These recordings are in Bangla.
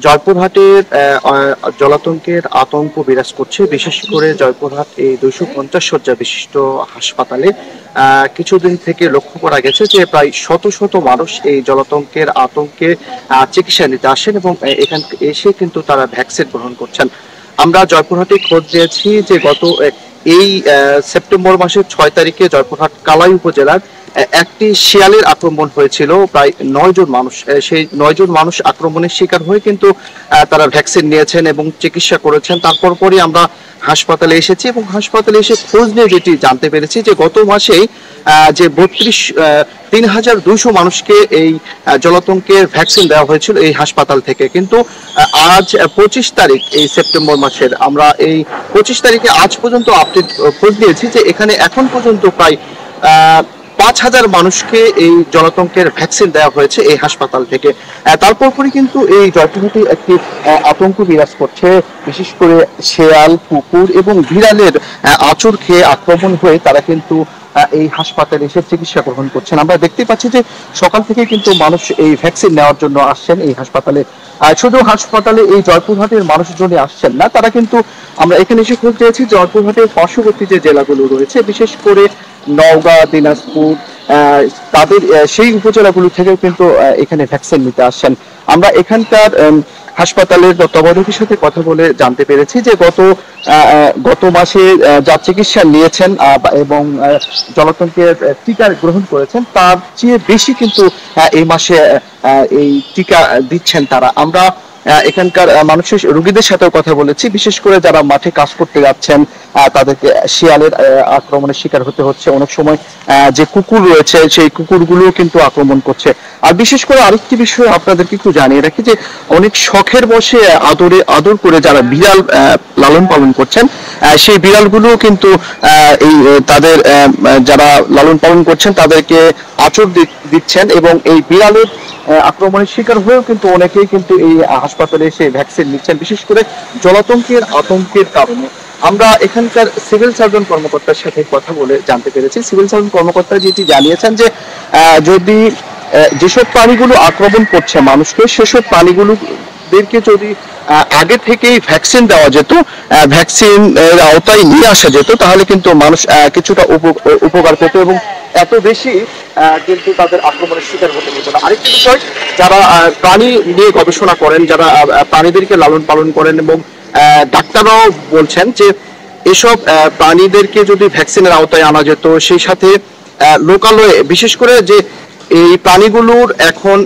জয়পুরহাটের জলাতঙ্কের আতঙ্ক বিরাজ করছে, বিশেষ করে জয়পুরহাট এই 250 শয্যা বিশিষ্ট হাসপাতালে কিছুদিন থেকে লক্ষ্য করা গেছে যে প্রায় শত শত মানুষ এই জলাতঙ্কের আতঙ্কে চিকিৎসা নিতে আসেন এবং এখান এসে কিন্তু তারা ভ্যাকসিন গ্রহণ করছেন। আমরা জয়পুরহাটে খোঁজ দিয়েছি যে গত এই সেপ্টেম্বর মাসের 6 তারিখে জয়পুরহাট কালাই উপজেলার একটি শিয়ালের আক্রমণ হয়েছিল। প্রায় 9 জন মানুষ, সেই 9 জন মানুষ আক্রমণের শিকার হয়ে কিন্তু তারা ভ্যাকসিন নিয়েছেন এবং চিকিৎসা করেছেন। তারপর পরই আমরা হাসপাতালে এসেছি এবং হাসপাতালে এসে খোঁজ নিয়ে যেটি জানতে পেরেছি যে গত মাসে যে 3,200 মানুষকে এই জলাতঙ্কের ভ্যাকসিন দেওয়া হয়েছিল এই হাসপাতাল থেকে, কিন্তু আজ 25 তারিখ এই সেপ্টেম্বর মাসের, আমরা এই 25 তারিখে আজ পর্যন্ত আপডেট খোঁজ নিয়েছি যে এখানে এখন পর্যন্ত প্রায় 5,000 মানুষকে এই জলাতঙ্কের ভ্যাকসিন দেওয়া হয়েছে এই হাসপাতাল থেকে। তারপর পরে কিন্তু এই জয়পুরহাটে একটি আতঙ্ক বিরাজ করছে, বিশেষ করে শেয়াল, কুকুর এবং বিড়ালের আঁচড় খেয়ে আক্রমণ হয়ে তারা কিন্তু এই হাসপাতালে এসে চিকিৎসা গ্রহণ করছেন। আমরা দেখতে পাচ্ছি যে সকাল থেকে কিন্তু মানুষ এই ভ্যাকসিন নেওয়ার জন্য আসছেন এই হাসপাতালে। শুধু হাসপাতালে এই জয়পুরহাটের মানুষজনই আসছেন না, তারা কিন্তু, আমরা এখানে এসে খোঁজ পেয়েছি জয়পুরহাটের পার্শ্ববর্তী যে জেলাগুলো রয়েছে, বিশেষ করে নওগাঁ, দিনাজপুর, তাদের সেই উপজেলাগুলো থেকে কিন্তু এখানে ভ্যাকসিন নিতে আসছেন। আমরা এখানকার হাসপাতালের তত্ত্বাবধায়কের সাথে কথা বলে জানতে পেরেছি যে গত মাসে যা চিকিৎসা নিয়েছেন এবং জলাতঙ্কের টিকা গ্রহণ করেছেন তার চেয়ে বেশি কিন্তু এই মাসে এই টিকা দিচ্ছেন তারা। আমরা এখানকার মানুষের, রোগীদের সাথেও কথা বলেছি, বিশেষ করে যারা মাঠে কাজ করতে যাচ্ছেন তাদেরকে শিয়ালের আক্রমণের শিকার হতে হচ্ছে। অনেক সময় যে কুকুর রয়েছে সেই কুকুরগুলো কিন্তু আক্রমণ করছে। আর বিশেষ করে আরেকটি বিষয় আপনাদেরকে একটু জানিয়ে রাখি যে অনেক শখের বসে আদর করে যারা বিড়াল লালন পালন করছেন, সেই বিড়ালগুলো কিন্তু এই তাদের যারা লালন পালন করছেন তাদেরকে আঁচড় দিচ্ছেন এবং এই বিড়ালের আক্রমণের শিকার হয়েও কিন্তু অনেকেই কিন্তু এই হাসপাতালে এসে ভ্যাকসিন নিচ্ছেন, বিশেষ করে জলাতঙ্কের আতঙ্কের কারণে। আমরা এখানকার সিভিল সার্জন কর্মকর্তার সাথে কথা বলে জানতে পেরেছি, সিভিল সার্জন কর্মকর্তা যেটি জানিয়েছেন যে যদি যেসব প্রাণীগুলো আক্রমণ করছে মানুষকে, সেসব প্রাণীগুলোদেরকে যদি আগে থেকেই ভ্যাকসিন দেওয়া যেত, ভ্যাকসিন এর আওতায় নিয়ে আসা যেত, তাহলে কিন্তু মানুষ কিছুটা উপকার পেত এবং এত বেশি কিন্তু তাদের আক্রমণের শিকার হতে হতো না। আরেকটি বিষয়, যারা প্রাণী নিয়ে গবেষণা করেন, যারা প্রাণীদেরকে লালন পালন করেন এবং ডাক্তাররাও বলছেন যে এসব প্রাণীদেরকে যদি ভ্যাকসিনের আওতায় আনা যেত, সেই সাথে লোকালয়ে, বিশেষ করে যে এই প্রাণীগুলোর এখন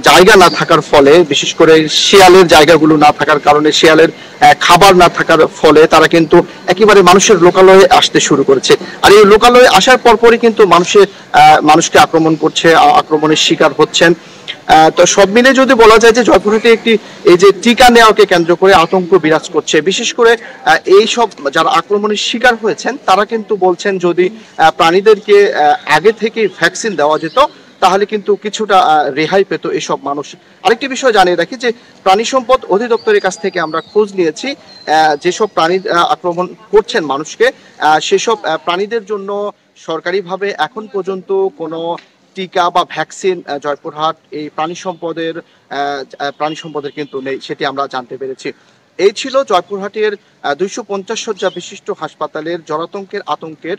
জায়গা না থাকার ফলে, বিশেষ করে শিয়ালের জায়গাগুলো না থাকার কারণে, শিয়ালের খাবার না থাকার ফলে তারা কিন্তু একেবারে মানুষের লোকালয়ে আসতে শুরু করেছে। আর এই লোকালয়ে আসার পরপরই কিন্তু মানুষকে আক্রমণ করছে, আক্রমণের শিকার হচ্ছেন। তো সব মিলে যদি বলা যায় যে জয়পুরহাটে একটি এই যে টিকা নেওয়াকে কেন্দ্র করে আতঙ্ক বিরাজ করছে, বিশেষ করে এই সব যারা আক্রমণের শিকার হয়েছেন তারা কিন্তু বলছেন যদি প্রাণীদেরকে আগে থেকে ভ্যাকসিন দেওয়া যেত তাহলে কিন্তু কিছুটা রেহাই পেত এসব মানুষ। আরেকটি বিষয় জানিয়ে রাখি যে প্রাণী সম্পদ অধিদপ্তরের কাছ থেকে আমরা খোঁজ নিয়েছি যেসব প্রাণী আক্রমণ করছেন মানুষকে, সেসব প্রাণীদের জন্য সরকারিভাবে এখন পর্যন্ত কোনো টিকা বা ভ্যাকসিন জয়পুরহাট এই প্রাণী সম্পদের কিন্তু নেই, সেটি আমরা জানতে পেরেছি। এই ছিল জয়পুরহাটের 250 শয্যা বিশিষ্ট হাসপাতালের জলাতঙ্কের আতঙ্কের